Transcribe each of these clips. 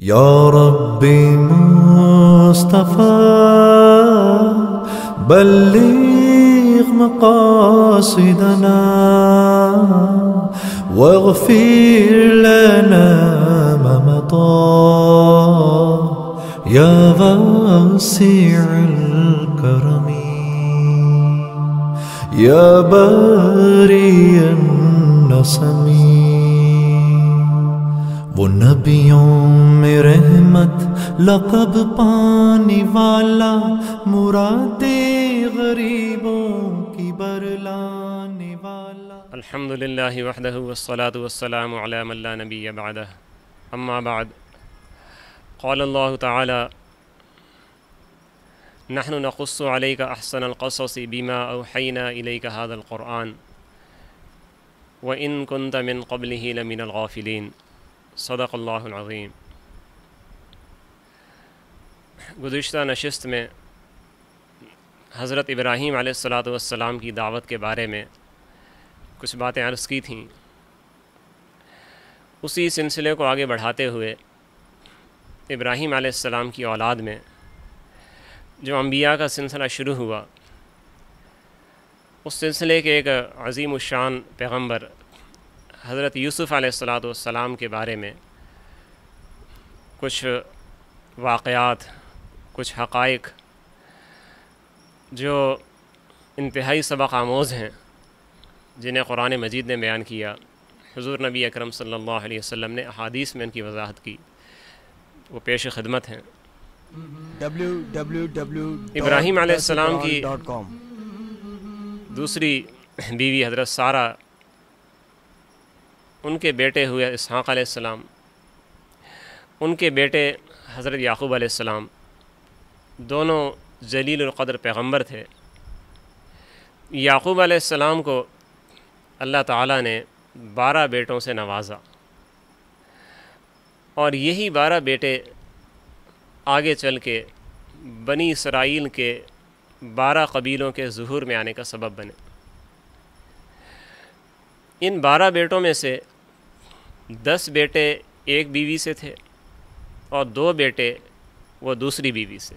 یا ربی مصطفی بلغ مقاصدنا واغفر لنا ما مضى یا واسع الكرم یا باری النسم۔ وہ نبیوں میں رحمت لقب پانے والا، مراد غریبوں کی برلانے والا۔ الحمد للہ وحدہ والصلاة والسلام علی من لا نبی بعدہ، اما بعد، قال اللہ تعالی: نحن نقص علیک احسن القصص بما اوحینا الیک هذا القرآن وان کنت من قبلہ لمن الغافلین۔ صدق اللہ العظیم۔ گزشتہ نشست میں حضرت ابراہیم علیہ السلام کی دعوت کے بارے میں کچھ باتیں عرض کی تھیں۔ اسی سلسلے کو آگے بڑھاتے ہوئے ابراہیم علیہ السلام کی اولاد میں جو انبیاء کا سلسلہ شروع ہوا، اس سلسلے کے ایک عظیم الشان پیغمبر حضرت یوسف علیہ السلام کے بارے میں کچھ واقعات، کچھ حقائق جو انتہائی سبق آموز ہیں، جنہیں قرآن مجید نے بیان کیا، حضور نبی اکرم صلی اللہ علیہ وسلم نے احادیث میں ان کی وضاحت کی، وہ پیش خدمت ہیں۔ ابراہیم علیہ السلام کی دوسری بیوی حضرت سارہ، ان کے بیٹے ہوئے اسحاق علیہ السلام، ان کے بیٹے حضرت یعقوب علیہ السلام، دونوں جلیل القدر پیغمبر تھے۔ یعقوب علیہ السلام کو اللہ تعالیٰ نے 12 بیٹوں سے نوازا، اور یہی 12 بیٹے آگے چل کے بنی اسرائیل کے 12 قبیلوں کے ظہور میں آنے کا سبب بنے۔ ان 12 بیٹوں میں سے 10 بیٹے ایک بیوی سے تھے اور 2 بیٹے وہ دوسری بیوی سے،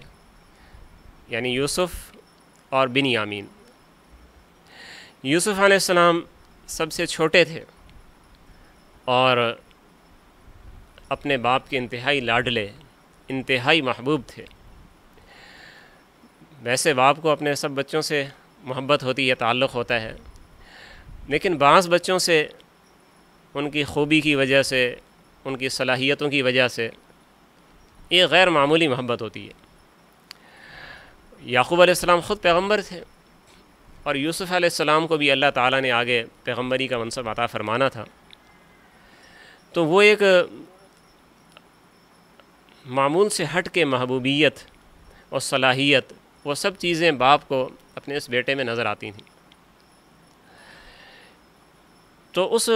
یعنی یوسف اور بنیامین۔ یوسف علیہ السلام سب سے چھوٹے تھے اور اپنے باپ کے انتہائی لاڈلے، انتہائی محبوب تھے۔ ویسے باپ کو اپنے سب بچوں سے محبت ہوتی ہے، تعلق ہوتا ہے، لیکن بعض بچوں سے ان کی خوبی کی وجہ سے، ان کی صلاحیتوں کی وجہ سے یہ غیر معمولی محبت ہوتی ہے۔ یعقوب علیہ السلام خود پیغمبر تھے، اور یوسف علیہ السلام کو بھی اللہ تعالیٰ نے آگے پیغمبری کا منصب عطا فرمانا تھا، تو وہ ایک معمول سے ہٹ کے محبوبیت اور صلاحیت، وہ سب چیزیں باپ کو اپنے اس بیٹے میں نظر آتی تھیں۔ تو اس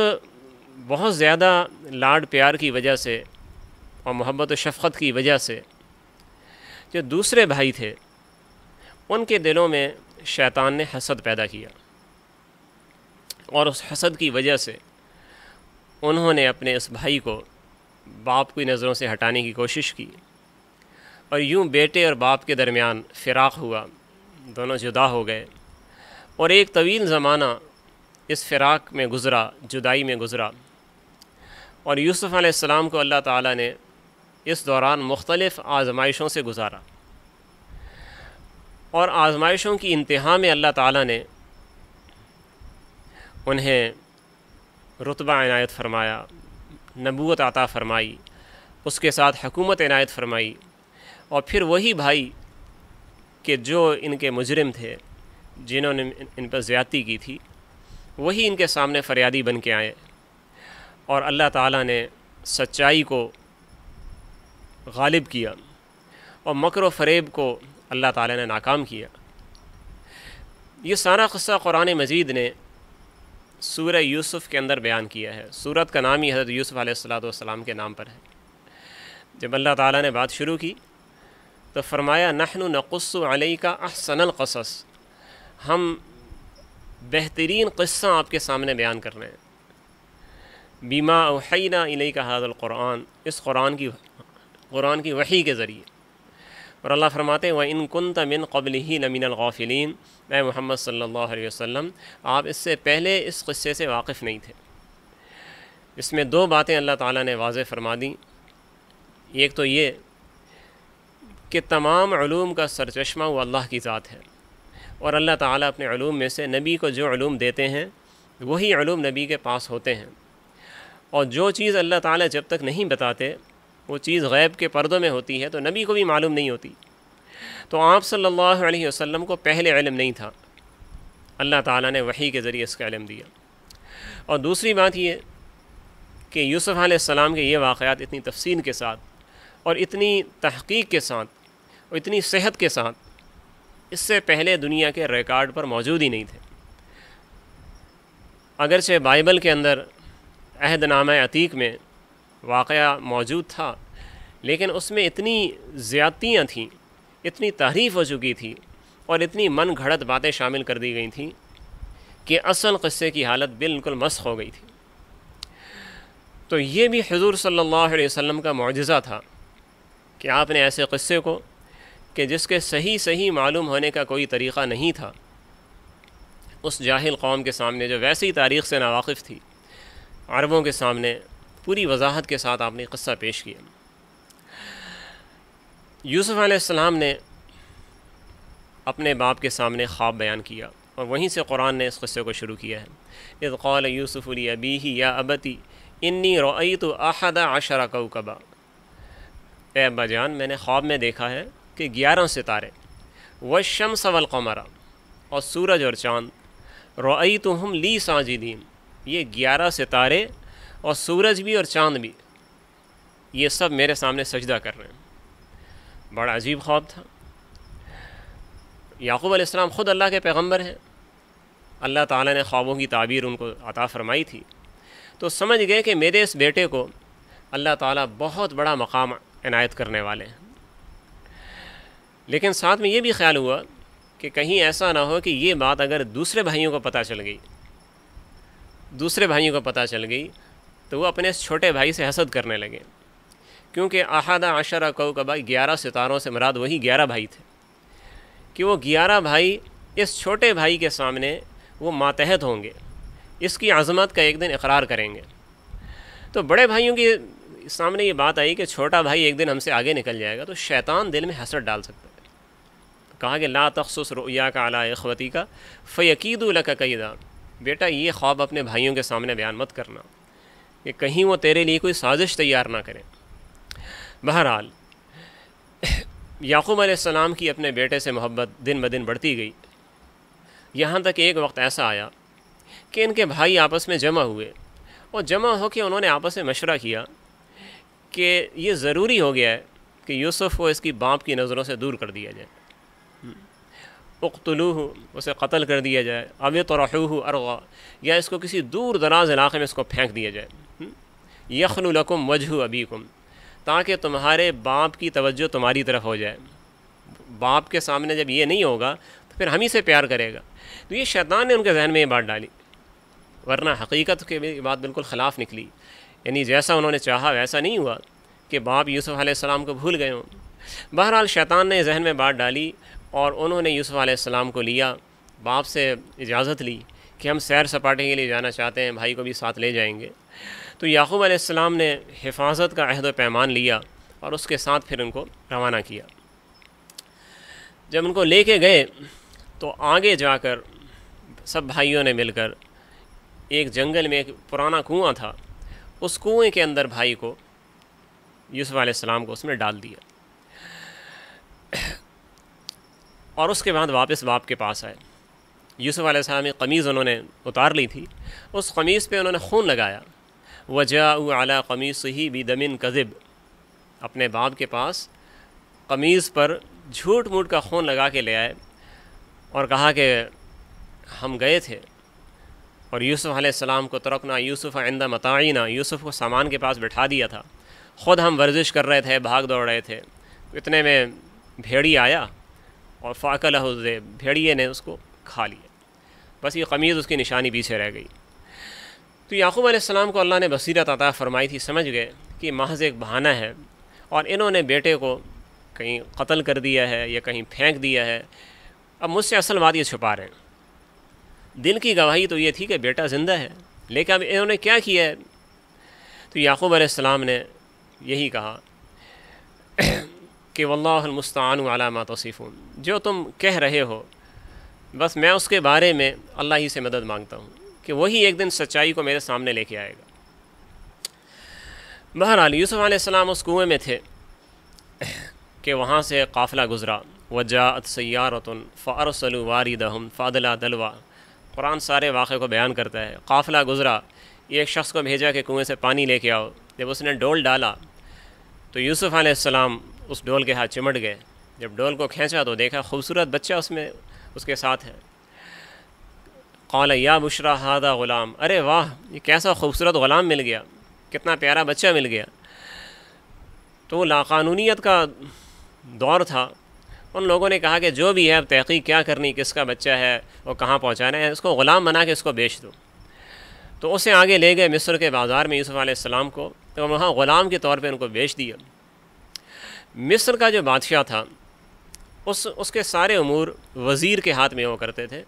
بہت زیادہ لاڈ پیار کی وجہ سے اور محبت و شفقت کی وجہ سے جو دوسرے بھائی تھے، ان کے دلوں میں شیطان نے حسد پیدا کیا، اور اس حسد کی وجہ سے انہوں نے اپنے اس بھائی کو باپ کی نظروں سے ہٹانے کی کوشش کی، اور یوں بیٹے اور باپ کے درمیان فراق ہوا، دونوں جدا ہو گئے، اور ایک طویل زمانہ اس فراق میں گزرا، جدائی میں گزرا، اور یوسف علیہ السلام کو اللہ تعالیٰ نے اس دوران مختلف آزمائشوں سے گزارا، اور آزمائشوں کی انتہا میں اللہ تعالیٰ نے انہیں رتبہ عنایت فرمایا، نبوت عطا فرمائی، اس کے ساتھ حکومت عنایت فرمائی، اور پھر وہی بھائی کہ جو ان کے مجرم تھے، جنہوں نے ان پر زیادتی کی تھی، وہی ان کے سامنے فریادی بن کے آئے، اور اللہ تعالیٰ نے سچائی کو غالب کیا اور مکر و فریب کو اللہ تعالیٰ نے ناکام کیا۔ یہ سارا قصہ قرآن مجید نے سورہ یوسف کے اندر بیان کیا ہے۔ سورت کا نام ہی حضرت یوسف علیہ السلام کے نام پر ہے۔ جب اللہ تعالیٰ نے بات شروع کی تو فرمایا: نحن نقص علیک احسن القصص، ہم بہترین قصہ آپ کے سامنے بیان کر رہے ہیں۔ بما اوحینا الیک ھذا القرآن، اس قرآن کی قرآن کی وحی کے ذریعے۔ اور اللہ فرماتے ہیں وَإِن كُنتَ مِن قَبْلِهِ لَمِنَ الْغَافِلِينَ، اے محمد صلی اللہ علیہ وسلم آپ اس سے پہلے اس قصے سے واقف نہیں تھے۔ اس میں دو باتیں اللہ تعالیٰ نے واضح فرما دیں۔ ایک تو یہ کہ تمام علوم کا سرچشمہ وہ اللہ کی ذات ہے، اور اللہ تعالیٰ اپنے علوم میں سے نبی کو جو علوم دیتے ہیں وہی علوم نبی کے پاس ہوتے ہیں، اور جو چیز اللہ تعالیٰ جب تک نہیں بتاتے وہ چیز غیب کے پردوں میں ہوتی ہے تو نبی کو بھی معلوم نہیں ہوتی۔ تو آپ صلی اللہ علیہ وسلم کو پہلے علم نہیں تھا، اللہ تعالیٰ نے وحی کے ذریعے اس کا علم دیا۔ اور دوسری بات یہ کہ یوسف علیہ السلام کے یہ واقعات اتنی تفصیل کے ساتھ اور اتنی تحقیق کے ساتھ اور اتنی صحت کے ساتھ اس سے پہلے دنیا کے ریکارڈ پر موجود ہی نہیں تھے۔ اگرچہ بائبل کے اندر عہد نامہ عتیق میں واقعہ موجود تھا، لیکن اس میں اتنی زیادتیاں تھیں، اتنی تحریف ہو چکی تھی اور اتنی من گھڑت باتیں شامل کر دی گئی تھیں کہ اصل قصے کی حالت بالکل مسخ ہو گئی تھی۔ تو یہ بھی حضور صلی اللہ علیہ وسلم کا معجزہ تھا کہ آپ نے ایسے قصے کو کہ جس کے صحیح معلوم ہونے کا کوئی طریقہ نہیں تھا، اس جاہل قوم کے سامنے جو ویسی تاریخ سے ناواقف تھی، عربوں کے سامنے پوری وضاحت کے ساتھ آپ نے قصہ پیش کیا۔ یوسف علیہ السلام نے اپنے باپ کے سامنے خواب بیان کیا، اور وہیں سے قرآن نے اس قصے کو شروع کیا ہے۔ اذ قال یوسف لأبیہ یا ابتی انی رأیت احد عشر کوکبا، اے ابا جان میں نے خواب میں دیکھا ہے کہ 11 ستارے، والشمس والقمر، اور سورج اور چاند، رأیتہم لی ساجدین، یہ 11 ستارے اور سورج بھی اور چاند بھی یہ سب میرے سامنے سجدہ کر رہے ہیں۔ بڑا عجیب خواب تھا۔ یعقوب علیہ السلام خود اللہ کے پیغمبر ہیں، اللہ تعالیٰ نے خوابوں کی تعبیر ان کو عطا فرمائی تھی، تو سمجھ گئے کہ میرے اس بیٹے کو اللہ تعالیٰ بہت بڑا مقام عنایت کرنے والے ہیں۔ لیکن ساتھ میں یہ بھی خیال ہوا کہ کہیں ایسا نہ ہو کہ یہ بات اگر دوسرے بھائیوں کو پتہ چل گئی تو وہ اپنے اس چھوٹے بھائی سے حسد کرنے لگے، کیونکہ احد عشر کوکبا 11 ستاروں سے مراد وہی 11 بھائی تھے، کہ وہ 11 بھائی اس چھوٹے بھائی کے سامنے وہ ماتحت ہوں گے، اس کی عظمت کا ایک دن اقرار کریں گے۔ تو بڑے بھائیوں کے سامنے یہ بات آئی کہ چھوٹا بھائی ایک دن ہم سے آگے نکل جائے گا، تو شیطان دل میں حسد ڈال سکتا ہے۔ کہا کہ لا تخصص رؤیاک علی اخوتک فیکیدوا لک کیدا، بیٹا یہ خواب اپنے بھائیوں کے سامنے بیان مت کرنا کہ کہیں وہ تیرے لیے کوئی سازش تیار نہ کریں۔ بہرحال یعقوب علیہ السلام کی اپنے بیٹے سے محبت دن بدن بڑھتی گئی، یہاں تک ایک وقت ایسا آیا کہ ان کے بھائی آپس میں جمع ہوئے، اور جمع ہو کے انہوں نے آپس میں مشورہ کیا کہ یہ ضروری ہو گیا ہے کہ یوسف کو اس کی باپ کی نظروں سے دور کر دیا جائے، اقتلوہ، اسے قتل کر دیا جائے، او اطرحوہ ارضا، یا اس کو کسی دور دراز علاقے میں اس کو پھینک دیا جائے، یخلو لکم وجہ ابیکم، تاکہ تمہارے باپ کی توجہ تمہاری طرف ہو جائے۔ باپ کے سامنے جب یہ نہیں ہوگا تو پھر ہم ہی سے پیار کرے گا۔ تو یہ شیطان نے ان کے ذہن میں یہ بات ڈالی، ورنہ حقیقت کے بھی بات بالکل خلاف نکلی، یعنی جیسا انہوں نے چاہا ویسا نہیں ہوا کہ باپ یوسف علیہ السلام کو بھول گئے ہوں۔ بہرحال شیطان نے ذہن میں بات ڈالی، اور انہوں نے یوسف علیہ السلام کو لیا، باپ سے اجازت لی کہ ہم سیر سپاٹے کے لیے جانا چاہتے ہیں، بھائی کو بھی ساتھ لے جائیں گے۔ تو یعقوب علیہ السلام نے حفاظت کا عہد و پیمان لیا اور اس کے ساتھ پھر ان کو روانہ کیا۔ جب ان کو لے کے گئے تو آگے جا کر سب بھائیوں نے مل کر ایک جنگل میں ایک پرانا کنواں تھا، اس کنویں کے اندر بھائی کو یوسف علیہ السلام کو اس میں ڈال دیا، اور اس کے بعد واپس باپ کے پاس آئے۔ یوسف علیہ السلام کی قمیض انہوں نے اتار لی تھی، اس قمیض پہ انہوں نے خون لگایا، وجاءوا علی قمیصہ بدم کذب، اپنے باپ کے پاس قمیض پر جھوٹ موٹ کا خون لگا کے لے آئے، اور کہا کہ ہم گئے تھے اور یوسف علیہ السلام کو ترکنا یوسف عند متاعنا، یوسف کو سامان کے پاس بٹھا دیا تھا، خود ہم ورزش کر رہے تھے، بھاگ دوڑ رہے تھے، اتنے میں بھیڑی آیا اور فاکلہ الذئب، بھیڑیے نے اس کو کھا لیا، بس یہ قمیض اس کی نشانی پیچھے رہ گئی۔ تو یعقوب علیہ السلام کو اللہ نے بصیرت عطا فرمائی تھی، سمجھ گئے کہ محض ایک بہانہ ہے، اور انہوں نے بیٹے کو کہیں قتل کر دیا ہے یا کہیں پھینک دیا ہے. اب مجھ سے اصل بات یہ چھپا رہے ہیں. دل کی گواہی تو یہ تھی کہ بیٹا زندہ ہے، لیکن اب انہوں نے کیا کیا ہے؟ تو یعقوب علیہ السلام نے یہی کہا کہ واللہ المستعان علی ما تصفون، جو تم کہہ رہے ہو بس میں اس کے بارے میں اللہ ہی سے مدد مانگتا ہوں کہ وہی ایک دن سچائی کو میرے سامنے لے کے آئے گا. بہرحال یوسف علیہ السلام اس کنویں میں تھے کہ وہاں سے قافلہ گزرا. وجاءت سیارۃ فارسلوا واردہم فادلى دلوا. قرآن سارے واقعے کو بیان کرتا ہے. قافلہ گزرا، ایک شخص کو بھیجا کہ کنویں سے پانی لے کے آؤ. جب اس نے ڈول ڈالا تو یوسف علیہ السلام اس ڈول کے ہاتھ چمٹ گئے. جب ڈول کو کھینچا تو دیکھا خوبصورت بچہ اس میں اس کے ساتھ ہے. قال یا بشرا ھذا غلام، ارے واہ یہ کیسا خوبصورت غلام مل گیا، کتنا پیارا بچہ مل گیا. تو لاقانونیت کا دور تھا. ان لوگوں نے کہا کہ جو بھی ہے اب تحقیق کیا کرنی، کس کا بچہ ہے، وہ کہاں پہنچانا ہے، اس کو غلام بنا کے اس کو بیچ دو. تو اسے آگے لے گئے مصر کے بازار میں یوسف علیہ السلام کو، تو وہاں غلام کے طور پہ ان کو بیچ دیا. مصر کا جو بادشاہ تھا اس کے سارے امور وزیر کے ہاتھ میں ہوا کرتے تھے،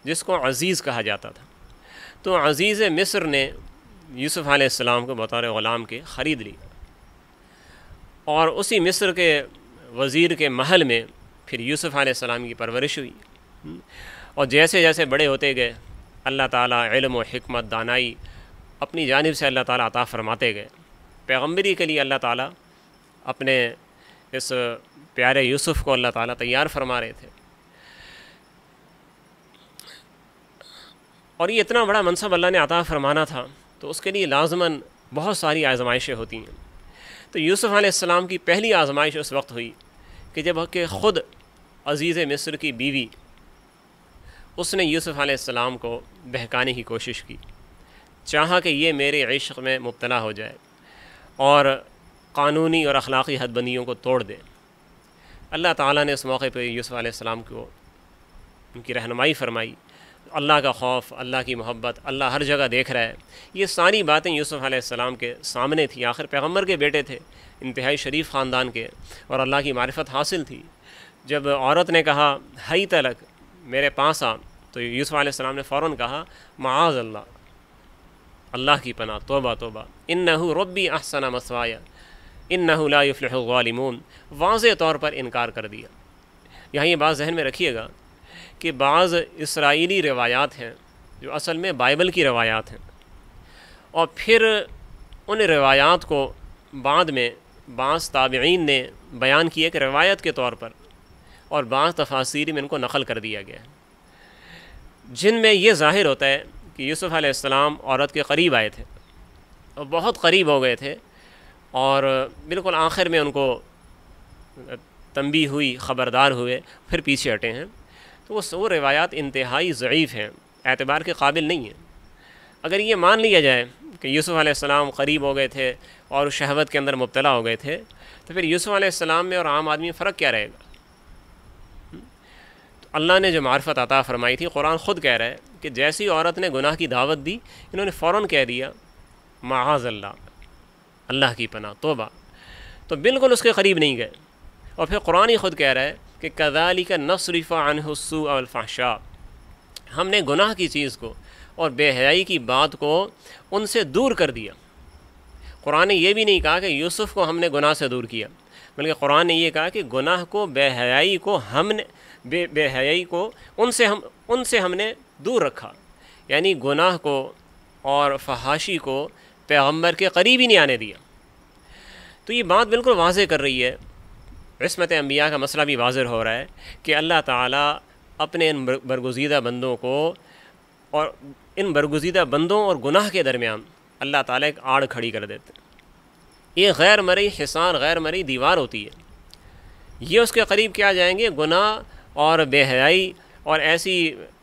جس کو عزیز کہا جاتا تھا. تو عزیز مصر نے یوسف علیہ السلام کو بطور غلام کے خرید لی، اور اسی مصر کے وزیر کے محل میں پھر یوسف علیہ السلام کی پرورش ہوئی. اور جیسے جیسے بڑے ہوتے گئے اللہ تعالیٰ علم و حکمت دانائی اپنی جانب سے اللہ تعالیٰ عطا فرماتے گئے. پیغمبری کے لیے اللہ تعالیٰ اپنے اس پیارے یوسف کو اللہ تعالیٰ تیار فرما رہے تھے. اور یہ اتنا بڑا منصب اللہ نے عطا فرمانا تھا تو اس کے لیے لازماً بہت ساری آزمائشیں ہوتی ہیں. تو یوسف علیہ السلام کی پہلی آزمائش اس وقت ہوئی کہ جب کہ خود عزیز مصر کی بیوی اس نے یوسف علیہ السلام کو بہکانے کی کوشش کی، چاہا کہ یہ میرے عشق میں مبتلا ہو جائے اور قانونی اور اخلاقی حد بندیوں کو توڑ دے. اللہ تعالیٰ نے اس موقع پہ یوسف علیہ السلام کو ان کی رہنمائی فرمائی. اللہ کا خوف، اللہ کی محبت، اللہ ہر جگہ دیکھ رہا ہے، یہ ساری باتیں یوسف علیہ السلام کے سامنے تھیں. آخر پیغمبر کے بیٹے تھے، انتہائی شریف خاندان کے، اور اللہ کی معرفت حاصل تھی. جب عورت نے کہا ہئی تلک میرے پاس آ، تو یوسف علیہ السلام نے فوراً کہا معاذ اللہ، اللہ کی پناہ، توبہ توبہ، انہ ربی احسن مثوایا انہ لا یفلح الظالمون. واضح طور پر انکار کر دیا. یہاں یہ بات ذہن میں رکھیے گا کہ بعض اسرائیلی روایات ہیں جو اصل میں بائبل کی روایات ہیں، اور پھر ان روایات کو بعد میں بعض تابعین نے بیان کیے کہ روایت کے طور پر، اور بعض تفاسیر میں ان کو نقل کر دیا گیا ہے، جن میں یہ ظاہر ہوتا ہے کہ یوسف علیہ السلام عورت کے قریب آئے تھے اور بہت قریب ہو گئے تھے، اور بالکل آخر میں ان کو تنبیہ ہوئی، خبردار ہوئے، پھر پیچھے ہٹے ہیں. تو وہ روایات انتہائی ضعیف ہیں، اعتبار کے قابل نہیں ہیں. اگر یہ مان لیا جائے کہ یوسف علیہ السلام قریب ہو گئے تھے اور شہوت کے اندر مبتلا ہو گئے تھے، تو پھر یوسف علیہ السلام میں اور عام آدمی میں فرق کیا رہے گا؟ تو اللہ نے جو معرفت عطا فرمائی تھی، قرآن خود کہہ رہا ہے کہ جیسی عورت نے گناہ کی دعوت دی، انہوں نے فوراً کہہ دیا معاذ اللہ، اللہ کی پناہ، توبہ. تو بالکل اس کے قریب نہیں گئے. اور پھر قرآن ہی خود کہہ رہا ہے کہ کذالک نصرف عنہ السوء والفحشاء، ہم نے گناہ کی چیز کو اور بے حیائی کی بات کو ان سے دور کر دیا. قرآن نے یہ بھی نہیں کہا کہ یوسف کو ہم نے گناہ سے دور کیا، بلکہ قرآن نے یہ کہا کہ گناہ کو، بے حیائی کو ہم نے بے حیائی کو ان سے ہم نے دور رکھا. یعنی گناہ کو اور فحاشی کو پیغمبر کے قریب ہی نہیں آنے دیا. تو یہ بات بالکل واضح کر رہی ہے، عصمت انبیاء کا مسئلہ بھی واضح ہو رہا ہے کہ اللہ تعالیٰ اپنے ان برگزیدہ بندوں کو، اور ان برگزیدہ بندوں اور گناہ کے درمیان اللہ تعالیٰ ایک آڑ کھڑی کر دیتے ہیں. یہ غیر مرئی حصار، غیر مرئی دیوار ہوتی ہے. یہ اس کے قریب کیا جائیں گے؟ گناہ اور بے حیائی اور ایسی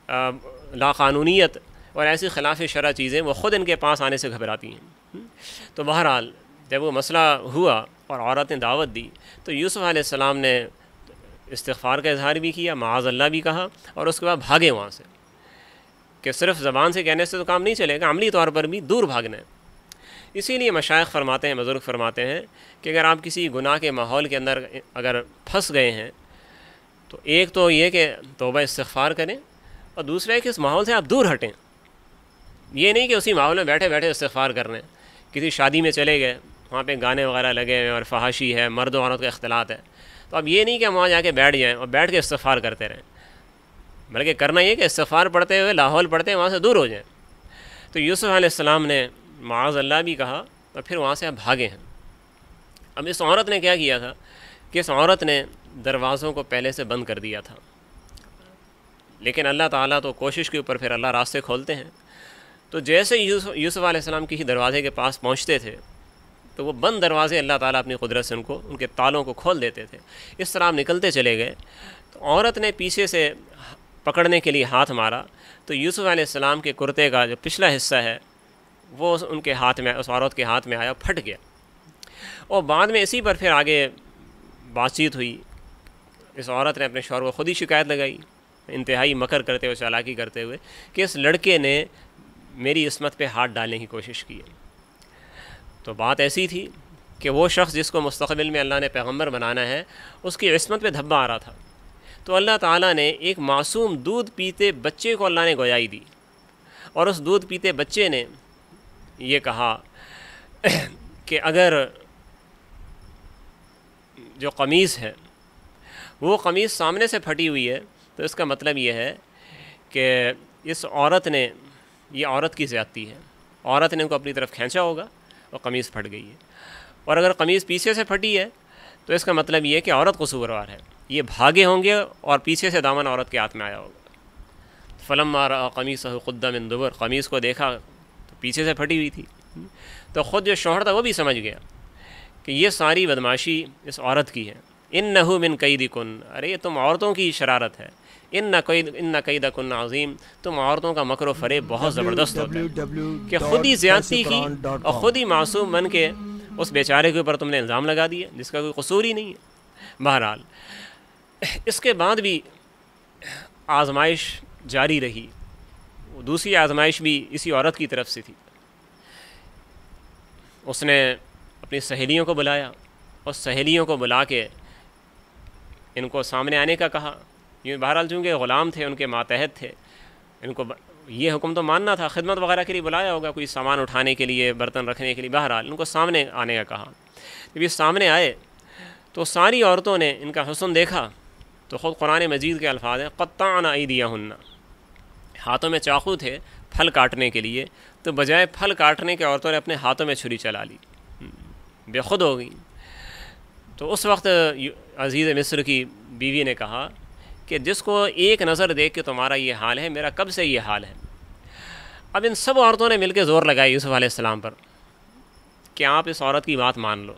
لاقانونیت اور ایسی خلاف شرع چیزیں وہ خود ان کے پاس آنے سے گھبراتی ہیں. تو بہرحال جب وہ مسئلہ ہوا اور عورت نے دعوت دی تو یوسف علیہ السلام نے استغفار کا اظہار بھی کیا، معاذ اللہ بھی کہا، اور اس کے بعد بھاگے وہاں سے، کہ صرف زبان سے کہنے سے تو کام نہیں چلے گا، عملی طور پر بھی دور بھاگنا ہے. اسی لیے مشائخ فرماتے ہیں، بزرگ فرماتے ہیں کہ اگر آپ کسی گناہ کے ماحول کے اندر اگر پھنس گئے ہیں تو ایک تو یہ کہ توبہ استغفار کریں، اور دوسرا ہے کہ اس ماحول سے آپ دور ہٹیں. یہ نہیں کہ اسی ماحول میں بیٹھے بیٹھے استغفار کر رہے ہیں. کسی شادی میں چلے گئے، وہاں پہ گانے وغیرہ لگے ہوئے اور فحاشی ہے، مرد و عورت کا اختلاط ہے، تو اب یہ نہیں کہ ہم وہاں جا کے بیٹھ جائیں اور بیٹھ کے استغفار کرتے رہیں، بلکہ کرنا یہ کہ استغفار پڑھتے ہوئے لاہور پڑھتے وہاں سے دور ہو جائیں. تو یوسف علیہ السلام نے معاذ اللہ بھی کہا اور پھر وہاں سے اب بھاگے ہیں. اب اس عورت نے کیا کیا تھا کہ اس عورت نے دروازوں کو پہلے سے بند کر دیا تھا، لیکن اللہ تعالیٰ تو کوشش کے اوپر پھر اللہ راستے کھولتے ہیں. تو جیسے یوسف علیہ السلام کسی دروازے کے پاس پہنچتے تھے تو وہ بند دروازے اللہ تعالیٰ اپنی قدرت سے ان کے تالوں کو کھول دیتے تھے. اس طرح آپ نکلتے چلے گئے تو عورت نے پیچھے سے پکڑنے کے لیے ہاتھ مارا تو یوسف علیہ السلام کے کرتے کا جو پچھلا حصہ ہے وہ ان کے ہاتھ میں، اس عورت کے ہاتھ میں آیا، پھٹ گیا. اور بعد میں اسی پر پھر آگے بات چیت ہوئی. اس عورت نے اپنے شوہر کو خود ہی شکایت لگائی، انتہائی مکر کرتے ہوئے، چالاکی کرتے ہوئے، کہ اس لڑکے نے میری عصمت پہ ہاتھ ڈالنے کی کوشش کی ہے. تو بات ایسی تھی کہ وہ شخص جس کو مستقبل میں اللہ نے پیغمبر بنانا ہے اس کی عصمت پہ دھبا آ رہا تھا. تو اللہ تعالیٰ نے ایک معصوم دودھ پیتے بچے کو اللہ نے گویائی دی، اور اس دودھ پیتے بچے نے یہ کہا کہ اگر جو قمیص ہے وہ قمیص سامنے سے پھٹی ہوئی ہے تو اس کا مطلب یہ ہے کہ اس عورت نے، یہ عورت کی زیادتی ہے، عورت نے ان کو اپنی طرف کھینچا ہوگا اور قمیص پھٹ گئی ہے. اور اگر قمیص پیچھے سے پھٹی ہے تو اس کا مطلب یہ ہے کہ عورت قصوروار ہے. یہ بھاگے ہوں گے اور پیچھے سے دامن عورت کے ہاتھ میں آیا ہوگا. فلما رأى قمیصہ قد من دبر، قمیص کو دیکھا تو پیچھے سے پھٹی ہوئی تھی. تو خود جو شوہر تھا وہ بھی سمجھ گیا کہ یہ ساری بدماشی اس عورت کی ہے. انہ من کیدکن، ارے یہ تم عورتوں کی شرارت ہے. ان کیدکن عظیم، تم عورتوں کا مکر و فریب بہت زبردست ہوتا ہے کہ خود ہی زیادتی کی اور خود ہی معصوم بن کے اس بیچارے کے اوپر تم نے الزام لگا دیا جس کا کوئی قصور ہی نہیں ہے. بہرحال اس کے بعد بھی آزمائش جاری رہی. دوسری آزمائش بھی اسی عورت کی طرف سے تھی. اس نے اپنی سہیلیوں کو بلایا اور سہیلیوں کو بلا کے ان کو سامنے آنے کا کہا. یہ بہرحال چونکہ غلام تھے، ان کے ماتحت تھے، ان کو یہ حکم تو ماننا تھا. خدمت وغیرہ کے لیے بلایا ہوگا، کوئی سامان اٹھانے کے لیے، برتن رکھنے کے لیے. بہرحال ان کو سامنے آنے کا کہا. جب یہ سامنے آئے تو ساری عورتوں نے ان کا حسن دیکھا تو خود قرآن مجید کے الفاظ ہیں قطعن ایدیہن، ہاتھوں میں چاقو تھے پھل کاٹنے کے لیے، تو بجائے پھل کاٹنے کے عورتوں نے اپنے ہاتھوں میں چھری چلا لی، بے خود ہو گئی. تو اس وقت عزیز مصر کی بیوی نے کہا کہ جس کو ایک نظر دیکھ کے تمہارا یہ حال ہے، میرا کب سے یہ حال ہے. اب ان سب عورتوں نے مل کے زور لگایا یوسف علیہ السلام پر کہ آپ اس عورت کی بات مان لو،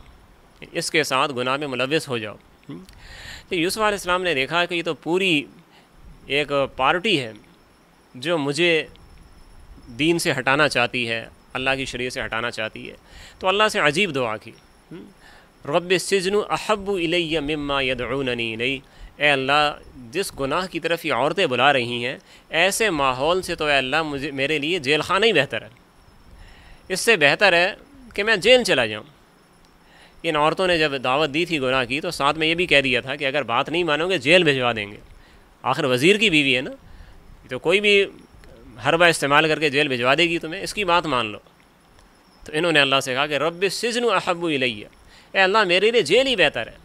اس کے ساتھ گناہ میں ملوث ہو جاؤ. تو یوسف علیہ السلام نے دیکھا کہ یہ تو پوری ایک پارٹی ہے جو مجھے دین سے ہٹانا چاہتی ہے، اللہ کی شریعت سے ہٹانا چاہتی ہے. تو اللہ سے عجیب دعا کی، رب السجن احب الی مما یدعوننی الیہ، اے اللہ جس گناہ کی طرف یہ عورتیں بلا رہی ہیں ایسے ماحول سے تو اے اللہ میرے لیے جیل خانہ ہی بہتر ہے، اس سے بہتر ہے کہ میں جیل چلا جاؤں. ان عورتوں نے جب دعوت دی تھی گناہ کی تو ساتھ میں یہ بھی کہہ دیا تھا کہ اگر بات نہیں مانو گے جیل بھجوا دیں گے. آخر وزیر کی بیوی ہے نا، تو کوئی بھی حربہ استعمال کر کے جیل بھجوا دے گی تمہیں، اس کی بات مان لو. تو انہوں نے اللہ سے کہا کہ رب السجن احب الیہ، اے اللہ میرے لیے جیل ہی بہتر ہے.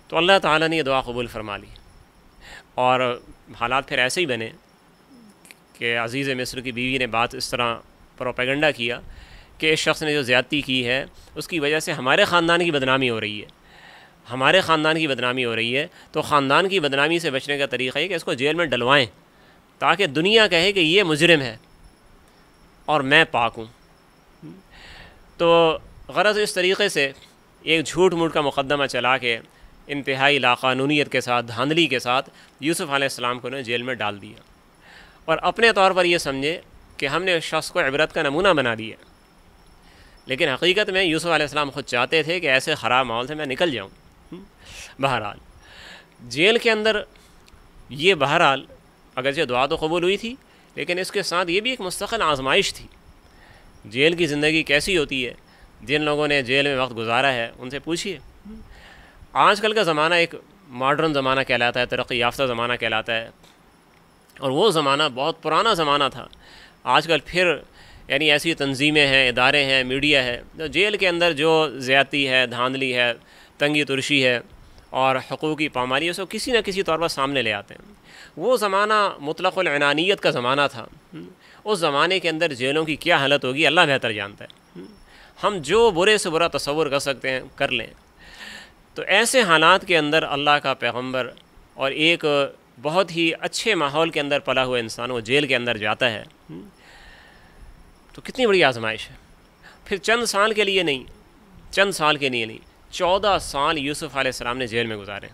تو اللہ تعالیٰ نے یہ دعا قبول فرما لی. اور حالات پھر ایسے ہی بنے کہ عزیز مصر کی بیوی نے بات اس طرح پروپیگنڈا کیا کہ اس شخص نے جو زیادتی کی ہے اس کی وجہ سے ہمارے خاندان کی بدنامی ہو رہی ہے، ہمارے خاندان کی بدنامی ہو رہی ہے. تو خاندان کی بدنامی سے بچنے کا طریقہ ہے کہ اس کو جیل میں ڈلوائیں تاکہ دنیا کہے کہ یہ مجرم ہے اور میں پاک ہوں. تو غرض اس طریقے سے ایک جھوٹ موٹ کا مقدمہ چلا کے انتہائی لاقانونیت کے ساتھ، دھاندلی کے ساتھ یوسف علیہ السلام کو جیل میں ڈال دیا، اور اپنے طور پر یہ سمجھے کہ ہم نے اس شخص کو عبرت کا نمونہ بنا دیا. لیکن حقیقت میں یوسف علیہ السلام خود چاہتے تھے کہ ایسے خراب ماحول سے میں نکل جاؤں. بہرحال جیل کے اندر یہ بہرحال اگرچہ دعا تو قبول ہوئی تھی لیکن اس کے ساتھ یہ بھی ایک مستقل آزمائش تھی جیل کی زندگی کیسی ہوتی ہے، جن لوگوں نے جیل میں وقت گزارا ہے ان سے پوچھیے۔ آج کل کا زمانہ ایک ماڈرن زمانہ کہلاتا ہے، ترقی یافتہ زمانہ کہلاتا ہے، اور وہ زمانہ بہت پرانا زمانہ تھا۔ آج کل پھر یعنی ایسی تنظیمیں ہیں، ادارے ہیں، میڈیا ہے، جو جیل کے اندر جو زیادتی ہے، دھاندلی ہے، تنگی ترشی ہے اور حقوقی پامالی ہے، اس کو کسی نہ کسی طور پر سامنے لے آتے ہیں۔ وہ زمانہ مطلق العنانیت کا زمانہ تھا۔ اس زمانے کے اندر جیلوں کی کیا حالت ہوگی اللہ بہتر جانتا ہے۔ ہم جو برے سے برا تصور کر سکتے ہیں کر لیں۔ تو ایسے حالات کے اندر اللہ کا پیغمبر اور ایک بہت ہی اچھے ماحول کے اندر پلا ہوا انسان وہ جیل کے اندر جاتا ہے، تو کتنی بڑی آزمائش ہے۔ پھر چند سال کے لیے نہیں، 14 سال یوسف علیہ السلام نے جیل میں گزارے۔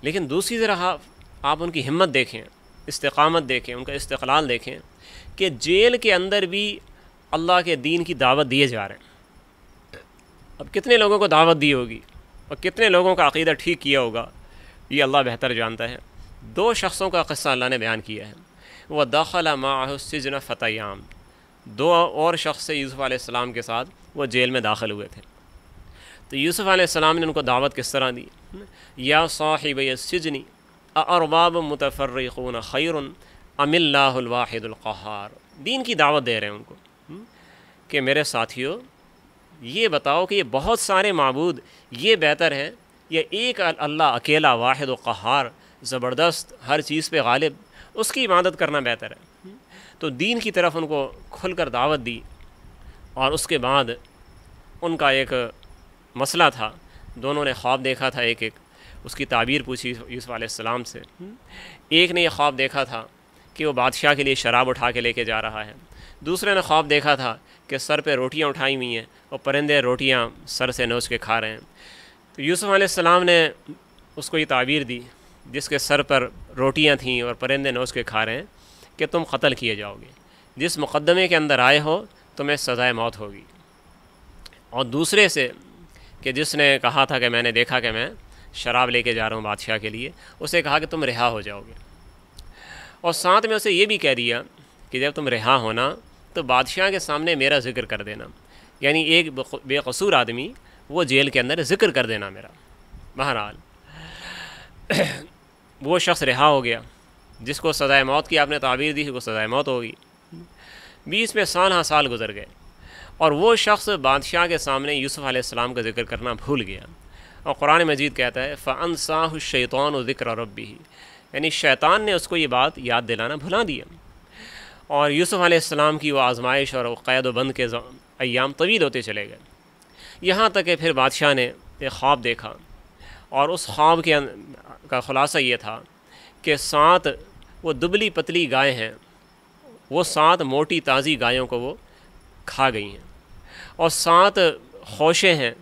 لیکن دوسری طرح آپ ان کی ہمت دیکھیں، استقامت دیکھیں، ان کا استقلال دیکھیں کہ جیل کے اندر بھی اللہ کے دین کی دعوت دیے جا رہے ہیں۔ اب کتنے لوگوں کو دعوت دی ہوگی اور کتنے لوگوں کا عقیدہ ٹھیک کیا ہوگا، یہ اللہ بہتر جانتا ہے۔ 2 شخصوں کا قصہ اللہ نے بیان کیا ہے۔ وہ دخل معہ السجن فتیان، 2 اور شخص سے یوسف علیہ السلام کے ساتھ وہ جیل میں داخل ہوئے تھے۔ تو یوسف علیہ السلام نے ان کو دعوت کس طرح دی؟ یا صاحبی السجن اارباب متفرقون خیر ام اللہ الواحد القہار، دین کی دعوت دے رہے ہیں ان کو کہ میرے ساتھیو یہ بتاؤ کہ یہ بہت سارے معبود یہ بہتر ہیں یا ایک اللہ اکیلا واحد و قہار زبردست ہر چیز پہ غالب، اس کی عبادت کرنا بہتر ہے۔ تو دین کی طرف ان کو کھل کر دعوت دی، اور اس کے بعد ان کا ایک مسئلہ تھا، دونوں نے خواب دیکھا تھا، ایک اس کی تعبیر پوچھی یوسف علیہ السلام سے۔ ایک نے یہ خواب دیکھا تھا کہ وہ بادشاہ کے لیے شراب اٹھا کے لے کے جا رہا ہے، دوسرے نے خواب دیکھا تھا کہ سر پہ روٹیاں اٹھائی ہوئی ہیں اور پرندے روٹیاں سر سے نوچ کے کھا رہے ہیں۔ تو یوسف علیہ السلام نے اس کو یہ تعبیر دی، جس کے سر پر روٹیاں تھیں اور پرندے نوچ کے کھا رہے ہیں، کہ تم قتل کیے جاؤ گے، جس مقدمے کے اندر آئے ہو تمہیں سزائے موت ہوگی۔ اور دوسرے سے کہ جس نے کہا تھا کہ میں نے دیکھا کہ میں شراب لے کے جا رہا ہوں بادشاہ کے لیے، اسے کہا کہ تم رہا ہو جاؤ گے، اور ساتھ میں اسے یہ بھی کہہ دیا کہ جب تم رہا ہونا تو بادشاہ کے سامنے میرا ذکر کر دینا، یعنی ایک بے قصور آدمی وہ جیل کے اندر ذکر کر دینا میرا۔ بہرحال وہ شخص رہا ہو گیا، جس کو سزائے موت کی آپ نے تعبیر دی، وہ سزائے موت ہوگی۔ 20 میں سال گزر گئے، اور وہ شخص بادشاہ کے سامنے یوسف علیہ السلام کا ذکر کرنا بھول گیا، اور قرآن مجید کہتا ہے فَأَنْسَاهُ الشَّيْطَانُ ذِكْرَ رَبِّهِ، یعنی شیطان نے اس کو یہ بات یاد دلانا بھلا دیا۔ اور یوسف علیہ السلام کی وہ آزمائش اور قید و بند کے ایام طویل ہوتے چلے گئے، یہاں تک کہ پھر بادشاہ نے ایک خواب دیکھا، اور اس خواب کا خلاصہ یہ تھا کہ 7 وہ دبلی پتلی گائے ہیں، وہ 7 موٹی تازی گایوں کو وہ کھا گئی ہیں، اور 7 خوشے ہیں،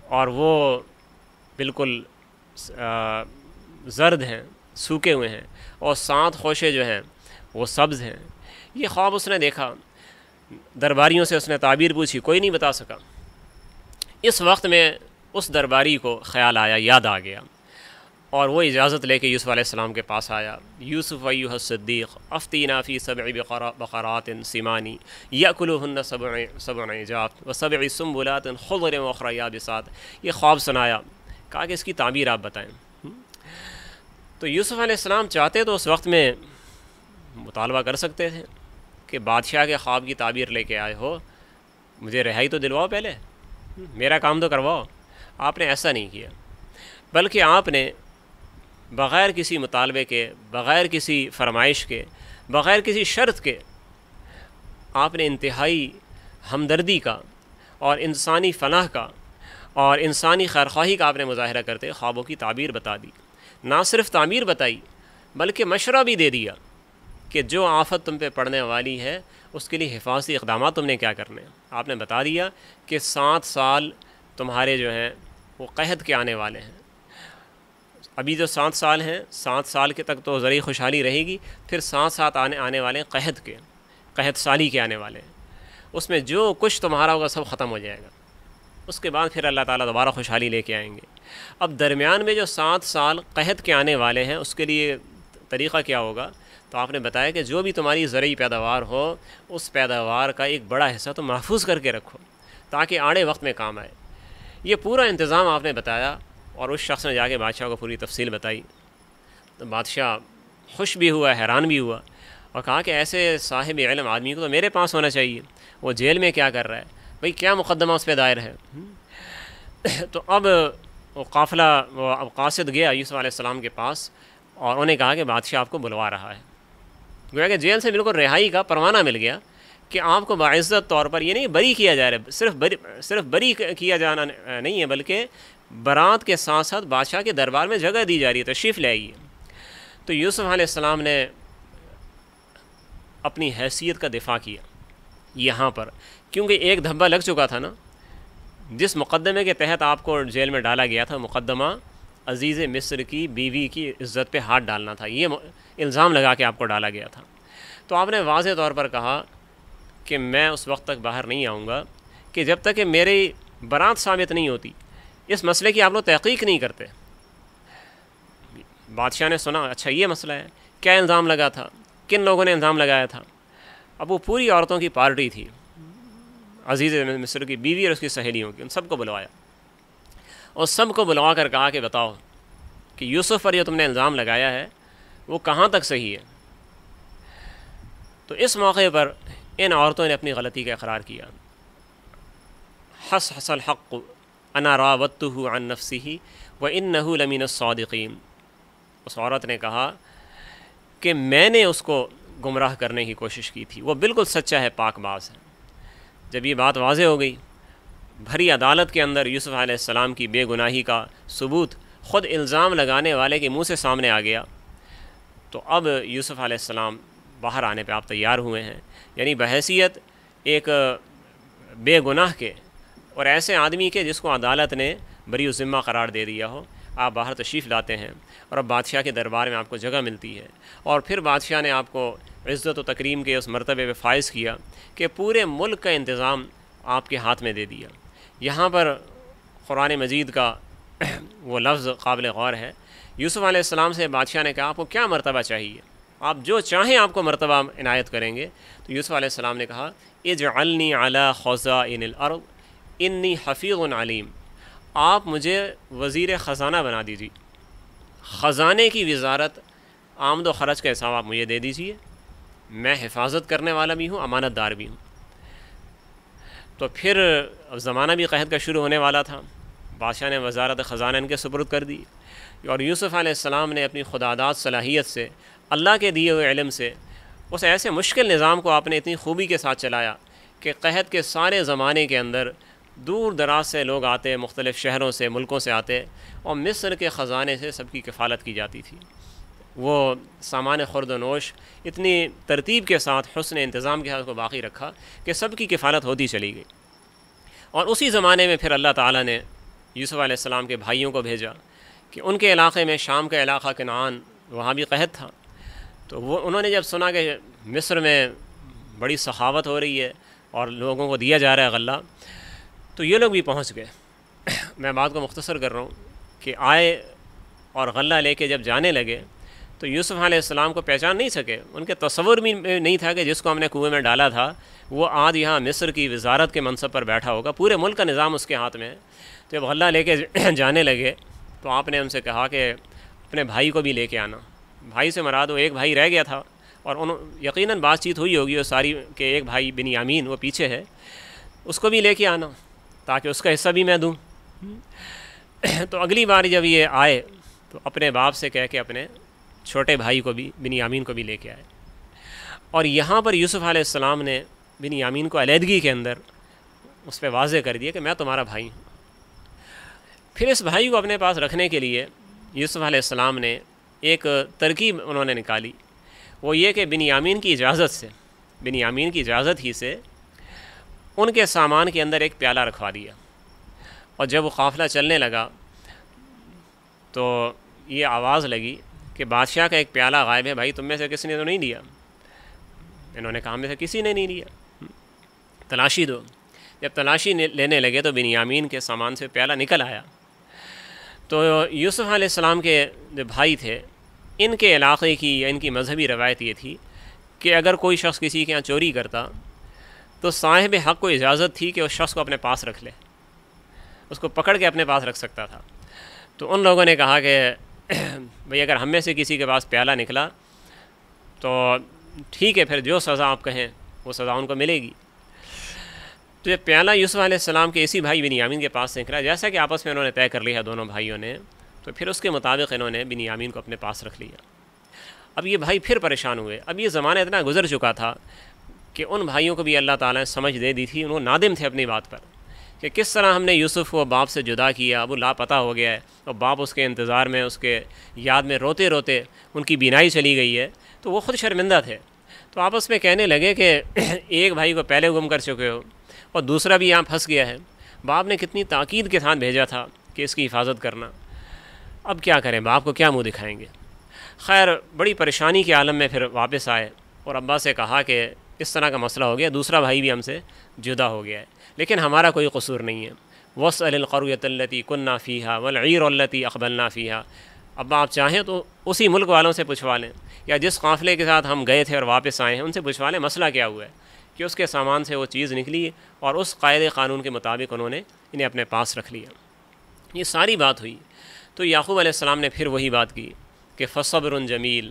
اور وہ بالکل زرد ہیں، سوکھے ہوئے ہیں، اور 7 خوشے جو ہیں وہ سبز ہیں۔ یہ خواب اس نے دیکھا، درباریوں سے اس نے تعبیر پوچھی، کوئی نہیں بتا سکا۔ اس وقت میں اس درباری کو خیال آیا، یاد آ گیا، اور وہ اجازت لے کے یوسف علیہ السلام کے پاس آیا۔ یوسف ایھا الصدیق افتینا فی 7 بقرات سمان یأکلہن 7 عجاف و7 سنبلات خضر واخر یابسات، یہ خواب سنایا، کہا کہ اس کی تعبیر آپ بتائیں۔ تو یوسف علیہ السلام چاہتے تو اس وقت میں مطالبہ کر سکتے تھے کہ بادشاہ کے خواب کی تعبیر لے کے آئے ہو، مجھے رہائی تو دلواؤ، پہلے میرا کام تو کرواؤ۔ آپ نے ایسا نہیں کیا، بلکہ آپ نے بغیر کسی مطالبے کے، بغیر کسی فرمائش کے، بغیر کسی شرط کے، آپ نے انتہائی ہمدردی کا اور انسانی فلاح کا اور انسانی خیرخواہی کا آپ نے مظاہرہ کرتے خوابوں کی تعبیر بتا دی۔ نہ صرف تعبیر بتائی بلکہ مشورہ بھی دے دیا کہ جو آفت تم پہ پڑنے والی ہے اس کے لیے حفاظتی اقدامات تم نے کیا کرنے ہیں۔ آپ نے بتا دیا کہ 7 سال تمہارے جو ہیں وہ قحط کے آنے والے ہیں، ابھی جو 7 سال ہیں، 7 سال کے تک تو ذرعی خوشحالی رہے گی، پھر 7 سال آنے والے ہیں قحط سالی کے آنے والے ہیں، اس میں جو کچھ تمہارا ہوگا سب ختم ہو جائے گا، اس کے بعد پھر اللہ تعالیٰ دوبارہ خوشحالی لے کے آئیں گے۔ اب درمیان میں جو 7 سال قحط کے آنے والے ہیں اس کے لیے طریقہ کیا ہوگا؟ تو آپ نے بتایا کہ جو بھی تمہاری زرعی پیداوار ہو اس پیداوار کا ایک بڑا حصہ تو محفوظ کر کے رکھو تاکہ آڑے وقت میں کام آئے۔ یہ پورا انتظام آپ نے بتایا اور اس شخص نے جا کے بادشاہ کو پوری تفصیل بتائی۔ تو بادشاہ خوش بھی ہوا، حیران بھی ہوا، اور کہا کہ ایسے صاحب علم آدمی کو تو میرے پاس ہونا چاہیے، وہ جیل میں کیا کر رہا ہے بھئی، کیا مقدمہ اس پہ دائر ہے۔ تو اب وہ قافلہ اب قاصد گیا یوسف علیہ السلام کے پاس اور انہیں کہا کہ بادشاہ آپ کو بلوا رہا ہے۔ گویا کہ جیل سے بالکل رہائی کا پروانہ مل گیا کہ آپ کو باعزت طور پر یہ نہیں بری کیا جا رہا ہے، صرف بری کیا جانا نہیں ہے، بلکہ برات کے ساتھ ساتھ بادشاہ کے دربار میں جگہ دی جا رہی ہے، تشریف لے آئیے۔ تو یوسف علیہ السلام نے اپنی حیثیت کا دفاع کیا یہاں پر، کیونکہ ایک دھبا لگ چکا تھا نا، جس مقدمے کے تحت آپ کو جیل میں ڈالا گیا تھا، مقدمہ عزیز مصر کی بیوی کی عزت پہ ہاتھ ڈالنا تھا، یہ الزام لگا کے آپ کو ڈالا گیا تھا۔ تو آپ نے واضح طور پر کہا کہ میں اس وقت تک باہر نہیں آؤں گا کہ جب تک کہ میری برات ثابت نہیں ہوتی، اس مسئلے کی آپ لوگ تحقیق نہیں کرتے۔ بادشاہ نے سنا، اچھا یہ مسئلہ ہے، کیا الزام لگا تھا، کن لوگوں نے الزام لگایا تھا؟ اب وہ پوری عورتوں کی پارٹی تھی، عزیز مصر کی بیوی اور اس کی سہیلیوں کی، ان سب کو بلوایا اور سب کو بلوا کر کہا کہ بتاؤ کہ یوسف پر جو تم نے الزام لگایا ہے وہ کہاں تک صحیح ہے۔ تو اس موقع پر ان عورتوں نے اپنی غلطی کا اقرار کیا۔ حس الحق انا راودتہ عن نفسہ وانہ لمن الصادقین، اس عورت نے کہا کہ میں نے اس کو گمراہ کرنے کی کوشش کی تھی، وہ بالکل سچا ہے، پاک باز ہے۔ جب یہ بات واضح ہو گئی، بھری عدالت کے اندر یوسف علیہ السلام کی بے گناہی کا ثبوت خود الزام لگانے والے کے منہ سے سامنے آ گیا، تو اب یوسف علیہ السلام باہر آنے پہ آپ تیار ہوئے ہیں، یعنی بحیثیت ایک بے گناہ کے اور ایسے آدمی کے جس کو عدالت نے بری الذمہ قرار دے دیا ہو، آپ باہر تشریف لاتے ہیں اور اب بادشاہ کے دربار میں آپ کو جگہ ملتی ہے، اور پھر بادشاہ نے آپ کو عزت و تکریم کے اس مرتبے پہ فائز کیا کہ پورے ملک کا انتظام آپ کے ہاتھ میں دے دیا۔ یہاں پر قرآن مجید کا وہ لفظ قابل غور ہے۔ یوسف علیہ السلام سے بادشاہ نے کہا آپ کو کیا مرتبہ چاہیے، آپ جو چاہیں آپ کو مرتبہ عنایت کریں گے۔ تو یوسف علیہ السلام نے کہا اجعلنی علی خزائن الارض انی حفیظ علیم، آپ مجھے وزیر خزانہ بنا دیجیے، خزانے کی وزارت، آمد و خرچ کا حساب آپ مجھے دے دیجیے، میں حفاظت کرنے والا بھی ہوں، امانت دار بھی ہوں۔ تو پھر اب زمانہ بھی قحط کا شروع ہونے والا تھا، بادشاہ نے وزارت خزانہ ان کے سپرد کر دی، اور یوسف علیہ السلام نے اپنی خداداد صلاحیت سے، اللہ کے دیے ہوئے علم سے، اس ایسے مشکل نظام کو آپ نے اتنی خوبی کے ساتھ چلایا کہ قحط کے سارے زمانے کے اندر دور دراز سے لوگ آتے، مختلف شہروں سے، ملکوں سے آتے، اور مصر کے خزانے سے سب کی کفالت کی جاتی تھی۔ وہ سامان خورد و نوش اتنی ترتیب کے ساتھ، حسن انتظام کے ساتھ کو باقی رکھا کہ سب کی کفالت ہوتی چلی گئی۔ اور اسی زمانے میں پھر اللہ تعالیٰ نے یوسف علیہ السلام کے بھائیوں کو بھیجا کہ ان کے علاقے میں، شام کا علاقہ کنعان، وہاں بھی قحط تھا، تو انہوں نے جب سنا کہ مصر میں بڑی سخاوت ہو رہی ہے اور لوگوں کو دیا جا رہا ہے غلہ، تو یہ لوگ بھی پہنچ گئے۔ میں بات کو مختصر کر رہا ہوں کہ آئے اور غلہ لے کے جب جانے لگے تو یوسف علیہ السلام کو پہچان نہیں سکے، ان کے تصور بھی نہیں تھا کہ جس کو ہم نے کنویں میں ڈالا تھا وہ آج یہاں مصر کی وزارت کے منصب پر بیٹھا ہوگا، پورے ملک کا نظام اس کے ہاتھ میں ہے۔ تو جب غلہ لے کے جانے لگے تو آپ نے ان سے کہا کہ اپنے بھائی کو بھی لے کے آنا۔ بھائی سے مراد وہ ایک بھائی رہ گیا تھا، اور یقیناً بات چیت ہوئی ہوگی وہ ساری کہ ایک بھائی بنیامین وہ پیچھے ہے، اس کو بھی لے کے آنا تاکہ اس کا حصہ بھی میں دوں۔ تو اگلی بار جب یہ آئے تو اپنے باپ سے کہہ کے اپنے چھوٹے بھائی کو بھی، بنیامین کو بھی لے کے آئے، اور یہاں پر یوسف علیہ السلام نے بنیامین کو علیحدگی کے اندر اس پہ واضح کر دیا کہ میں تمہارا بھائی ہوں۔ پھر اس بھائی کو اپنے پاس رکھنے کے لیے یوسف علیہ السلام نے ایک ترکیب انہوں نے نکالی، وہ یہ کہ بنیامین کی اجازت ہی سے ان کے سامان کے اندر ایک پیالہ رکھوا دیا، اور جب وہ قافلہ چلنے لگا تو یہ آواز لگی کہ بادشاہ کا ایک پیالہ غائب ہے، بھائی تم میں سے کسی نے تو نہیں دیا؟ انہوں نے کہا میں سے کسی نے نہیں دیا، تلاشی دو۔ جب تلاشی لینے لگے تو بنیامین کے سامان سے پیالہ نکل آیا۔ تو یوسف علیہ السلام کے جو بھائی تھے، ان کے علاقے کی یا ان کی مذہبی روایت یہ تھی کہ اگر کوئی شخص کسی کے یہاں چوری کرتا تو صاحب حق کو اجازت تھی کہ اس شخص کو اپنے پاس رکھ لے، اس کو پکڑ کے اپنے پاس رکھ سکتا تھا۔ تو ان لوگوں نے کہا کہ بھئی اگر ہم میں سے کسی کے پاس پیالہ نکلا تو ٹھیک ہے، پھر جو سزا آپ کہیں وہ سزا ان کو ملے گی۔ تو یہ پیالہ یوسف علیہ السلام کے اسی بھائی بنیامین کے پاس سے نکلا، جیسا کہ آپس میں انہوں نے طے کر لیا دونوں بھائیوں نے، تو پھر اس کے مطابق انہوں نے بنیامین کو اپنے پاس رکھ لیا۔ اب یہ بھائی پھر پریشان ہوئے، اب یہ زمانہ اتنا گزر چکا تھا کہ ان بھائیوں کو بھی اللہ تعالیٰ نے سمجھ دے دی تھی، انہوں نادم تھے اپنی بات پر کہ کس طرح ہم نے یوسف کو باپ سے جدا کیا، اب وہ لاپتہ ہو گیا ہے اور باپ اس کے انتظار میں، اس کے یاد میں روتے روتے ان کی بینائی چلی گئی ہے، تو وہ خود شرمندہ تھے۔ تو آپس میں کہنے لگے کہ ایک بھائی کو پہلے گم کر چکے ہو اور دوسرا بھی یہاں پھنس گیا ہے، باپ نے کتنی تاکید کے ساتھ بھیجا تھا کہ اس کی حفاظت کرنا، اب کیا کریں، باپ کو کیا منہ دکھائیں گے۔ خیر بڑی پریشانی کے عالم میں پھر واپس آئے اور ابا سے کہا کہ اس طرح کا مسئلہ ہو گیا، دوسرا بھائی بھی ہم سے جدا ہو گیا ہے، لیکن ہمارا کوئی قصور نہیں ہے۔ وَاسْأَلِ الْقَرْيَةَ الَّتِي كُنَّا فِيهَا وَالْعِيرَ الَّتِي أَقْبَلْنَا فِيهَا، ابا آپ چاہیں تو اسی ملک والوں سے پوچھوا لیں، یا جس قافلے کے ساتھ ہم گئے تھے اور واپس آئے ہیں ان سے پوچھوا لیں مسئلہ کیا ہوا ہے کہ اس کے سامان سے وہ چیز نکلی اور اس قاعدے قانون کے مطابق انہوں نے انہیں اپنے پاس رکھ لیا۔ یہ ساری بات ہوئی تو یعقوب علیہ السلام نے پھر وہی بات کی کہ فصبر جمیل،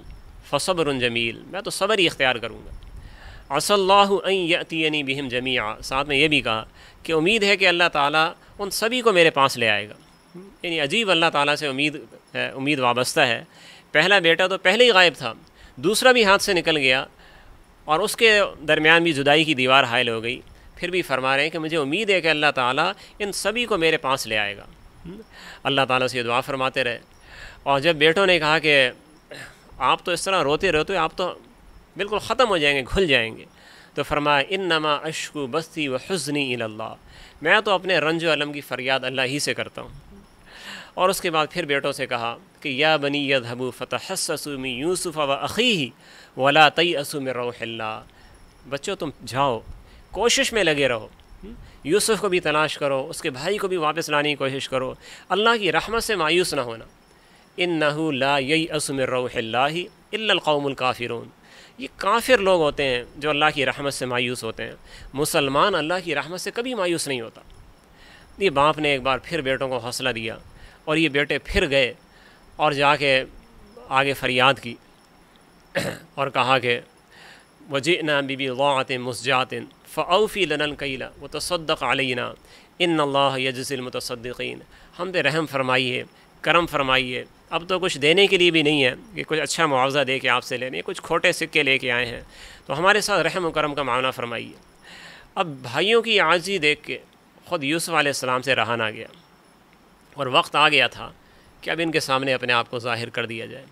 فصبر جمیل، میں تو صبر ہی اختیار کروں گا۔ عسى اللہ ان یأتینی بہم جمیعا، ساتھ میں یہ بھی کہا کہ امید ہے کہ اللہ تعالیٰ ان سبھی کو میرے پاس لے آئے گا۔ یعنی عجیب اللہ تعالیٰ سے امید وابستہ ہے۔ پہلا بیٹا تو پہلے ہی غائب تھا، دوسرا بھی ہاتھ سے نکل گیا اور اس کے درمیان بھی جدائی کی دیوار حائل ہو گئی، پھر بھی فرما رہے ہیں کہ مجھے امید ہے کہ اللہ تعالیٰ ان سبھی کو میرے پاس لے آئے گا۔ اللہ تعالیٰ سے یہ دعا فرماتے رہے، اور جب بیٹوں نے کہا کہ آپ تو اس طرح روتے رہتے آپ تو بالکل ختم ہو جائیں گے، گھل جائیں گے، تو فرمایا انما اشکو بثی و حزنی الی اللہ، میں تو اپنے رنج و الم کی فریاد اللہ ہی سے کرتا ہوں۔ اور اس کے بعد پھر بیٹوں سے کہا کہ یا بنی یذهبوا فتحسسوا من یوسف و اخیہ ولا تیأسوا من روح اللہ، بچوں تم جاؤ کوشش میں لگے رہو، یوسف کو بھی تلاش کرو، اس کے بھائی کو بھی واپس لانے کی کوشش کرو، اللہ کی رحمت سے مایوس نہ ہونا۔ انہ لا ییأس من روح اللہ الا القوم الکافرون، یہ کافر لوگ ہوتے ہیں جو اللہ کی رحمت سے مایوس ہوتے ہیں، مسلمان اللہ کی رحمت سے کبھی مایوس نہیں ہوتا۔ یہ باپ نے ایک بار پھر بیٹوں کو حوصلہ دیا اور یہ بیٹے پھر گئے اور جا کے آگے فریاد کی اور کہا کہ وجئنا ببضاعۃ مزجاۃ فاوفی لنا الکیل وتصدق علینا ان اللہ یجزی المتصدقین، ہم پہ رحم فرمائیے، کرم فرمائیے، اب تو کچھ دینے کے لیے بھی نہیں ہے کہ کچھ اچھا معاوضہ دے کے آپ سے لینے، کچھ کھوٹے سکے لے کے آئے ہیں، تو ہمارے ساتھ رحم و کرم کا معاملہ فرمائیے۔ اب بھائیوں کی عاجزی دیکھ کے خود یوسف علیہ السلام سے رہا نہ گیا اور وقت آ گیا تھا کہ اب ان کے سامنے اپنے آپ کو ظاہر کر دیا جائے۔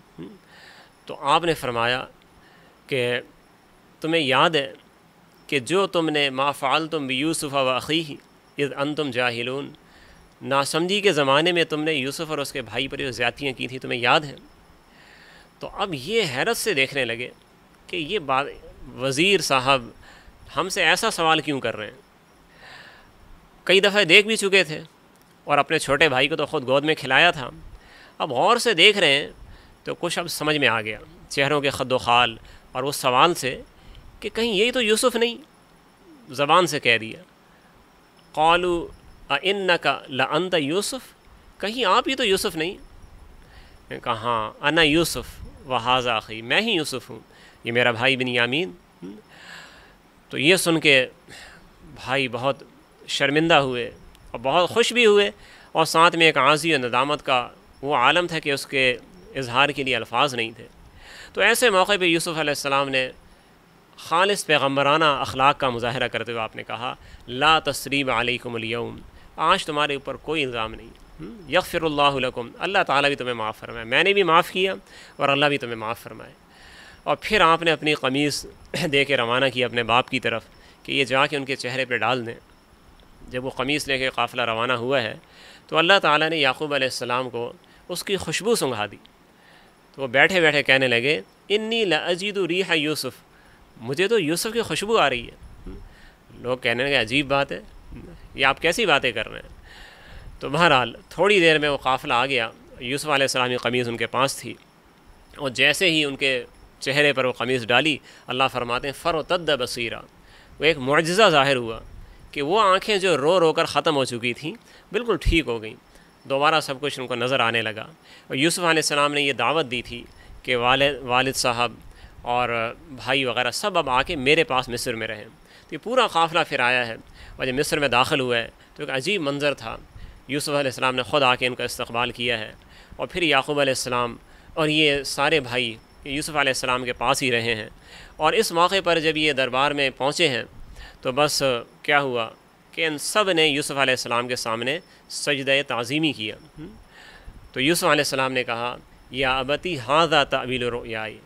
تو آپ نے فرمایا کہ تمہیں یاد ہے کہ جو تم نے ما فعلتم بیوسف و اخیہ اذ انتم جاہلون، ناسمجھی کے زمانے میں تم نے یوسف اور اس کے بھائی پر جو زیادتیاں کی تھیں تمہیں یاد ہے؟ تو اب یہ حیرت سے دیکھنے لگے کہ یہ بات وزیر صاحب ہم سے ایسا سوال کیوں کر رہے ہیں، کئی دفعہ دیکھ بھی چکے تھے اور اپنے چھوٹے بھائی کو تو خود گود میں کھلایا تھا، اب غور سے دیکھ رہے ہیں تو کچھ اب سمجھ میں آ گیا چہروں کے خد و خال اور اس سوال سے کہ کہیں یہی تو یوسف نہیں، زبان سے کہہ دیا قالوا اِنَّكَ لَأَنْتَ یوسف، کہیں آپ ہی تو یوسف نہیں؟ میں کہا ہاں انا یوسف وہذا اخی، میں ہی یوسف ہوں، یہ میرا بھائی بنیامین۔ تو یہ سن کے بھائی بہت شرمندہ ہوئے اور بہت خوش بھی ہوئے، اور ساتھ میں ایک عاجزی و ندامت کا وہ عالم تھا کہ اس کے اظہار کے لیے الفاظ نہیں تھے۔ تو ایسے موقع پہ یوسف علیہ السلام نے خالص پیغمبرانہ اخلاق کا مظاہرہ کرتے ہوئے آپ نے کہا لا تثریب علیکم اليوم، آج تمہارے اوپر کوئی الزام نہیں، یغفر اللہ لکم، اللہ تعالیٰ بھی تمہیں معاف فرمائے، میں نے بھی معاف کیا اور اللہ بھی تمہیں معاف فرمائے۔ اور پھر آپ نے اپنی قمیص دے کے روانہ کیا اپنے باپ کی طرف کہ یہ جا کے ان کے چہرے پہ ڈال دیں۔ جب وہ قمیص لے کے قافلہ روانہ ہوا ہے تو اللہ تعالیٰ نے یعقوب علیہ السلام کو اس کی خوشبو سنگھا دی، تو وہ بیٹھے بیٹھے کہنے لگے انی لاجد ریح یوسف، مجھے تو یوسف کی خوشبو آ رہی ہے۔ لوگ کہنے لگے عجیب بات ہے، یہ آپ کیسی باتیں کر رہے ہیں؟ تو بہرحال تھوڑی دیر میں وہ قافلہ آ گیا، یوسف علیہ السلام کی قمیض ان کے پاس تھی، اور جیسے ہی ان کے چہرے پر وہ قمیص ڈالی، اللہ فرماتے ہیں فرتد بصیرا، وہ ایک معجزہ ظاہر ہوا کہ وہ آنکھیں جو رو رو کر ختم ہو چکی تھیں بالکل ٹھیک ہو گئیں، دوبارہ سب کچھ ان کو نظر آنے لگا۔ اور یوسف علیہ السلام نے یہ دعوت دی تھی کہ والد صاحب اور بھائی وغیرہ سب اب آ کے میرے پاس مصر میں رہیں۔ تو یہ پورا قافلہ پھر آیا ہے، اور جب مصر میں داخل ہوا ہے تو ایک عجیب منظر تھا، یوسف علیہ السلام نے خود آ کے ان کا استقبال کیا ہے، اور پھر یعقوب علیہ السلام اور یہ سارے بھائی یوسف علیہ السلام کے پاس ہی رہے ہیں۔ اور اس موقع پر جب یہ دربار میں پہنچے ہیں تو بس کیا ہوا کہ ان سب نے یوسف علیہ السلام کے سامنے سجدہ تعظیمی کیا۔ تو یوسف علیہ السلام نے کہا یا ابتی ھذا تعبیر رؤیائی،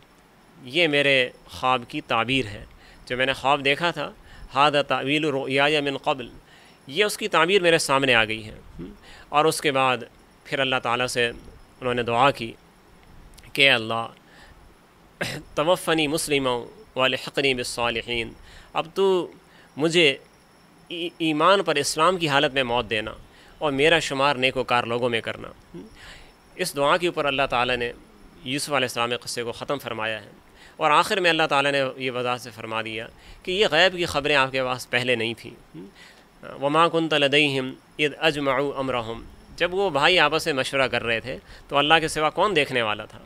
یہ میرے خواب کی تعبیر ہے، جو میں نے خواب دیکھا تھا، ھذا تعبیر رؤیائی من قبل، یہ اس کی تعبیر میرے سامنے آ گئی ہے۔ اور اس کے بعد پھر اللہ تعالیٰ سے انہوں نے دعا کی کہ اللہ توفنی مسلما والحقنی بالصالحین، اب تو مجھے ایمان پر اسلام کی حالت میں موت دینا اور میرا شمار نیکوکار لوگوں میں کرنا۔ اس دعا کے اوپر اللہ تعالیٰ نے یوسف علیہ السلام کے قصے کو ختم فرمایا ہے، اور آخر میں اللہ تعالیٰ نے یہ وضاحت سے فرما دیا کہ یہ غیب کی خبریں آپ کے پاس پہلے نہیں تھیں۔ وما كنت لديهم اذ اجمعوا امرهم، جب وہ بھائی آپس میں مشورہ کر رہے تھے تو اللہ کے سوا کون دیکھنے والا تھا؟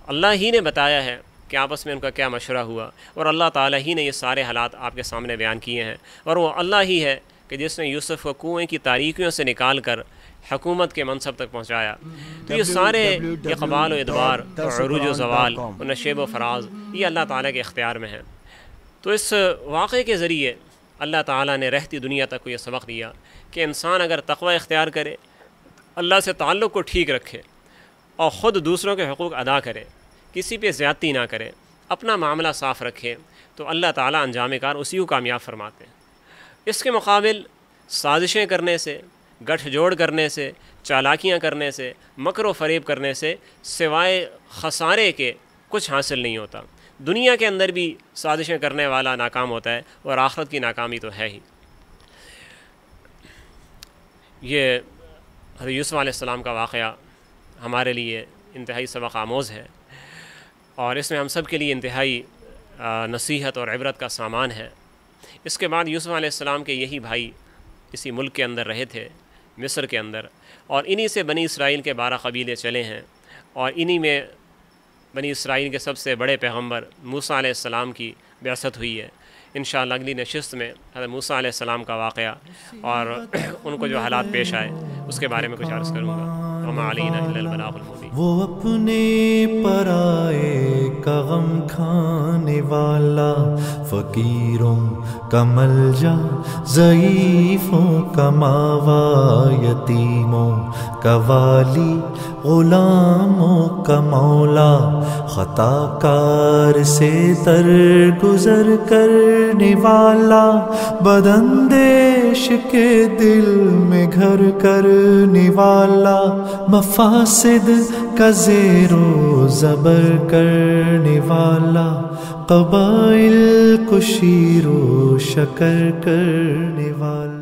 اللہ ہی نے بتایا ہے کہ آپس میں ان کا کیا مشورہ ہوا، اور اللہ تعالیٰ ہی نے یہ سارے حالات آپ کے سامنے بیان کیے ہیں، اور وہ اللہ ہی ہے کہ جس نے یوسف کو کنویں کی تاریکیوں سے نکال کر حکومت کے منصب تک پہنچایا۔ تو یہ سارے اقبال و ادبار اور عروج و زوال اور نشیب و فراز یہ اللہ تعالیٰ کے اختیار میں ہے۔ تو اس واقعے کے ذریعے اللہ تعالیٰ نے رہتی دنیا تک کو یہ سبق دیا کہ انسان اگر تقوی اختیار کرے، اللہ سے تعلق کو ٹھیک رکھے اور خود دوسروں کے حقوق ادا کرے، کسی پہ زیادتی نہ کرے، اپنا معاملہ صاف رکھے، تو اللہ تعالیٰ انجام کار اسی کو کامیاب فرماتے ہیں۔ اس کے مقابل سازشیں کرنے سے، گٹھ جوڑ کرنے سے، چالاکیاں کرنے سے، مکر و فریب کرنے سے سوائے خسارے کے کچھ حاصل نہیں ہوتا۔ دنیا کے اندر بھی سازشیں کرنے والا ناکام ہوتا ہے، اور آخرت کی ناکامی تو ہے ہی۔ یہ حضرت یوسف علیہ السلام کا واقعہ ہمارے لیے انتہائی سبق آموز ہے، اور اس میں ہم سب کے لیے انتہائی نصیحت اور عبرت کا سامان ہے۔ اس کے بعد یوسف علیہ السلام کے یہی بھائی اسی ملک کے اندر رہے تھے، مصر کے اندر، اور انہی سے بنی اسرائیل کے 12 قبیلے چلے ہیں، اور انہی میں بنی اسرائیل کے سب سے بڑے پیغمبر موسیٰ علیہ السلام کی بعثت ہوئی ہے۔ انشاءاللہ اگلی نشست میں حضرت موسیٰ علیہ السلام کا واقعہ اور ان کو جو حالات پیش آئے اس کے بارے میں کچھ عرض کروں گا۔ وما علینا الا البلاغ المبین۔ وہ اپنے پرائے کا غم کھانے والا، فقیروں کا ملجا، ضعیفوں کا ماوا، یتیموں کا والی، غلاموں کا مولا، خطا کار سے درگزر کرنے والا، بداندیش کے دل میں گھر کرنے والا، مفاسد کا زیر و زبر کرنے والا، قبائل کو شیر و شکر کرنے والا۔